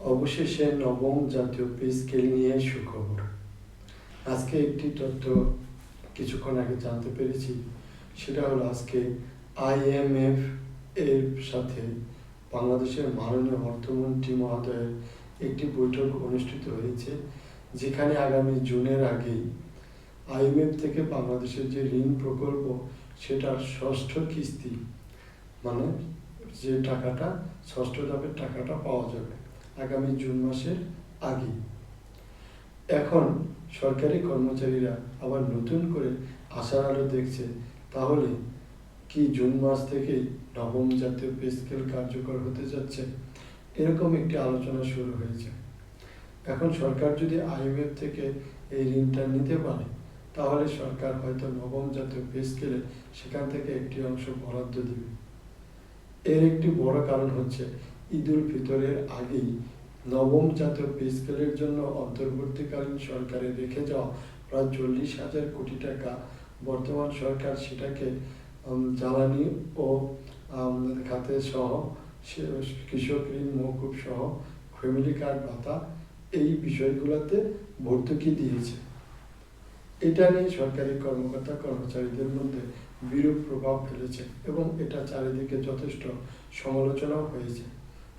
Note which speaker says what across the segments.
Speaker 1: অবশেষে নবম জাতীয় পে স্কেল নিয়ে সুখবর। আজকে একটি তথ্য কিছুক্ষণ আগে জানতে পেরেছি, সেটা হলো আজকে IMF এর সাথে বাংলাদেশের মাননীয় অর্থমন্ত্রী মহোদয়ের একটি বৈঠক অনুষ্ঠিত হয়েছে, যেখানে আগামী জুনের আগেই IMF থেকে বাংলাদেশের যে ঋণ প্রকল্প সেটার ষষ্ঠ কিস্তি, মানে যে টাকাটা ষষ্ঠ ধাপের টাকাটা পাওয়া যাবে আগামী জুন মাসের আগে। এখন সরকারি কর্মচারীরা আবার নতুন করে আশার আলো দেখছে, তাহলে কি জুন মাস থেকেই নবম জাতীয় পে স্কেল কার্যকর হতে যাচ্ছে? এরকম একটি আলোচনা শুরু হয়েছে। এখন সরকার যদি IMF থেকে এই ঋণটা নিতে পারে, তাহলে সরকার হয়তো নবম জাতীয় পে স্কেলে সেখান থেকে একটি অংশ বরাদ্দ দিবে। এর একটি বড় কারণ হচ্ছে ঈদ উল ফিতরের আগেই নবম জাতীয় পে স্কেলের জন্য অন্তর্বর্তীকালীন সরকারের রেখে যাওয়া প্রায় 40,000 কোটি টাকা বর্তমান সরকার সেটাকে জ্বালানি ও খাতে সহ কৃষক ঋণ মওকুফ সহ ফ্যামিলি কার্ড ভাতা এই বিষয়গুলোতে ভর্তুকি দিয়েছে। এটা নিয়ে সরকারি কর্মকর্তা কর্মচারীদের মধ্যে বিরূপ প্রভাব ফেলেছে এবং এটা চারিদিকে যথেষ্ট সমালোচনাও হয়েছে।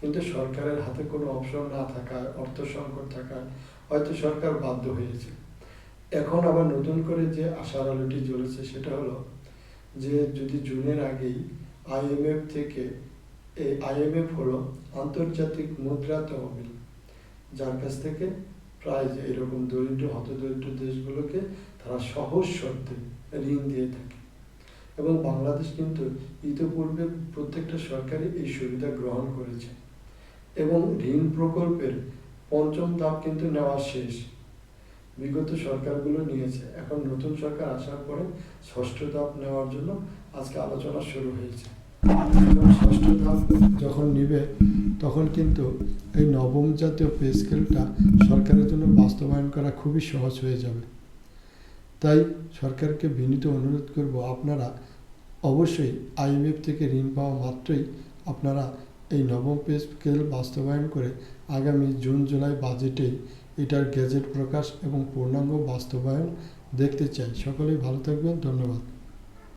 Speaker 1: কিন্তু সরকারের হাতে কোনো অপশন না থাকায়, অর্থ সংকট থাকায় হয়তো সরকার বাধ্য হয়েছে। এখন আবার নতুন করে যে আশার আলোটি জ্বলেছে সেটা হলো যে যদি জুনের আগেই IMF থেকে, এই IMF হলো আন্তর্জাতিক মুদ্রা তহবিল, যার কাছ থেকে প্রায় এরকম দরিদ্র হতদরিদ্র দেশগুলোকে তারা সহজ শর্তে ঋণ দিয়ে থাকে। এবং বাংলাদেশ কিন্তু ইতিপূর্বে প্রত্যেকটা সরকারই এই সুবিধা গ্রহণ করেছে এবং ঋণ প্রকল্পের পঞ্চম ধাপ কিন্তু নেওয়া শেষ। বিগত সরকারগুলো নিয়েছে, এখন নতুন সরকার আসার পরে ষষ্ঠ ধাপ নেওয়ার জন্য আজকে আলোচনা শুরু হয়েছে। এবং ষষ্ঠ ধাপ যখন নিবে, তখন কিন্তু এই নবম জাতীয় পে স্কেলটা সরকারের জন্য বাস্তবায়ন করা খুবই সহজ হয়ে যাবে। তাই সরকারকে বিনীত অনুরোধ করব, আপনারা অবশ্যই IMF থেকে ঋণ পাওয়া মাত্রই আপনারা এই নবম পে স্কেল বাস্তবায়ন করে আগামী জুন জুলাই বাজেটেই এটার গেজেট প্রকাশ এবং পূর্ণাঙ্গ বাস্তবায়ন দেখতে চাই। সকলেই ভালো থাকবেন, ধন্যবাদ।